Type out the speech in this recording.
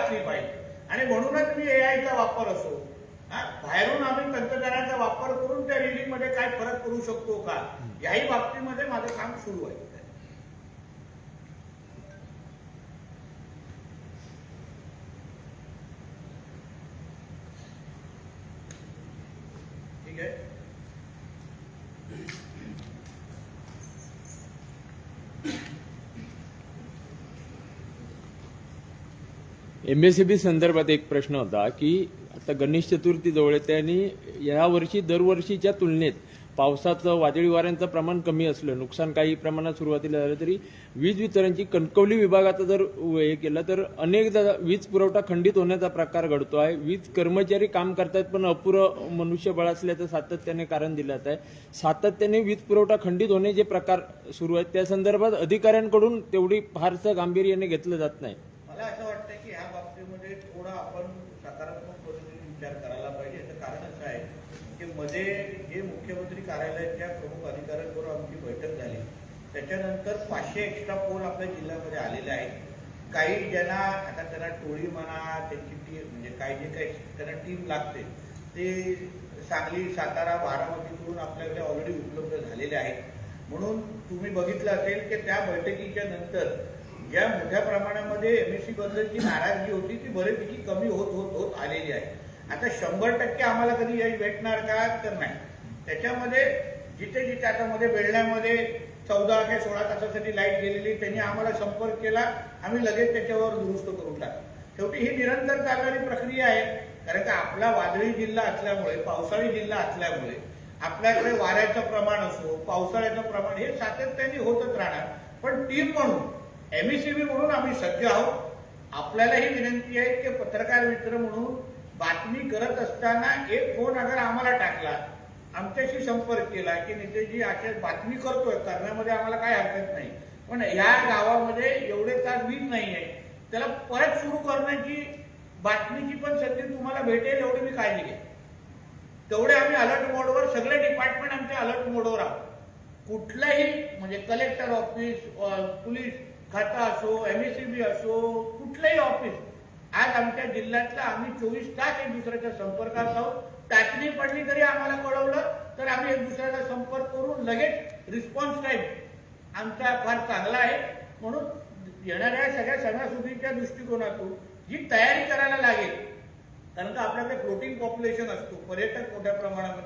असली पाहिजे. आणि म्हणूनच मी एआयचा वापर असो, बाहेरून आम्ही तंत्रज्ञानाचा वापर करून त्या रिलिंग मध्ये काय फरक करू शकतो का, याही बाबतीमध्ये माझं काम सुरू आहे. ठीक आहे. MSCB संदर्भात एक प्रश्न होता की आता गणेश चतुर्थी जवळ येते आणि यावर्षी दरवर्षीच्या तुलनेत पावसाचं वादळी वाऱ्यांचं प्रमाण कमी असलं, नुकसान काही प्रमाणात सुरुवातीला झालं तरी वीज वितरणची कणकवली विभागाचा जर हे केलं तर अनेकदा वीज पुरवठा खंडित होण्याचा प्रकार घडतो आहे. वीज कर्मचारी काम करतात पण अपुरं मनुष्यबळ असल्याचं सातत्याने कारण दिलं जात आहे. सातत्याने वीज पुरवठा खंडित होणे जे प्रकार सुरू आहेत त्या संदर्भात अधिकाऱ्यांकडून तेवढी फारसं गांभीर्याने घेतलं जात नाही. मला असं वाटतं की ह्या बाबतीमध्ये थोडा आपण सकारात्मक पद्धतीने विचार करायला पाहिजे. याचं कारण असं आहे की मध्ये जे मुख्यमंत्री कार्यालयाच्या प्रमुख अधिकाऱ्यांबरोबर आमची बैठक झाली त्याच्यानंतर 500 एक्स्ट्रा पोल आपल्या जिल्ह्यामध्ये आलेले आहेत. काही ज्यांना आता त्यांना टोळी म्हणा, त्यांची टीम म्हणजे काही जे काही त्यांना टीम लागते ते सांगली, सातारा, बारामतीकडून आपल्याकडे ऑलरेडी उपलब्ध झालेले आहेत. म्हणून तुम्ही बघितलं असेल की त्या बैठकीच्या नंतर ज्या मोठ्या प्रमाणामध्ये MSC बद्दलची नाराजगी होती ती बरेपैकी कमी होत होत होत आलेली आहे. आता 100% आम्हाला कधी यश भेटणार का, तर नाही. त्याच्यामध्ये जिथे जिथे आता मध्ये बेळण्यामध्ये 14 ते 16 तासासाठी लाईट गेलेली, त्यांनी आम्हाला संपर्क केला, आम्ही लगेच त्याच्यावर दुरुस्त करून टाकलं. शेवटी ही निरंतर चालणारी प्रक्रिया आहे. कारण का आपला वादळी जिल्हा असल्यामुळे, पावसाळी जिल्हा असल्यामुळे आपल्याकडे वाऱ्याचं प्रमाण असो, पावसाळ्याचं प्रमाण हे सातत्याने होतच राहणार. पण टीम म्हणून MSCB म्हणून आम्ही सज्ज आहोत. आपल्यालाही विनंती आहे की पत्रकार मित्र म्हणून बातमी करत असताना एक फोन अगर आम्हाला टाकला, आमच्याशी संपर्क केला की नितेशजी अशा बातमी करतोय, करण्यामध्ये आम्हाला काय हरकत नाही, पण या गावामध्ये एवढे तास वीज नाही आहे, त्याला परत सुरू करण्याची बातमीची पण संधी तुम्हाला भेटेल एवढी मी काळजी घ्या. तेवढे आम्ही अलर्ट मोडवर, सगळे डिपार्टमेंट आमच्या अलर्ट मोडवर आहोत. कुठलाही म्हणजे कलेक्टर ऑफिस, पोलीस खाता असो, MSCB असो, कुठलंही ऑफिस, आज आमच्या जिल्ह्यातला आम्ही 24 तास एक दुसऱ्याच्या संपर्कात आहोत. टाचणी पडली तरी आम्हाला कळवलं तर आम्ही एक दुसऱ्याचा संपर्क करून लगेच रिस्पॉन्स टाईम आमचा फार चांगला आहे. म्हणून येणाऱ्या सगळ्या सणासुदीच्या दृष्टिकोनातून जी तयारी करायला लागेल, कारण का आपल्याकडे फ्लोटिंग पॉप्युलेशन असतो, पर्यटक मोठ्या प्रमाणामध्ये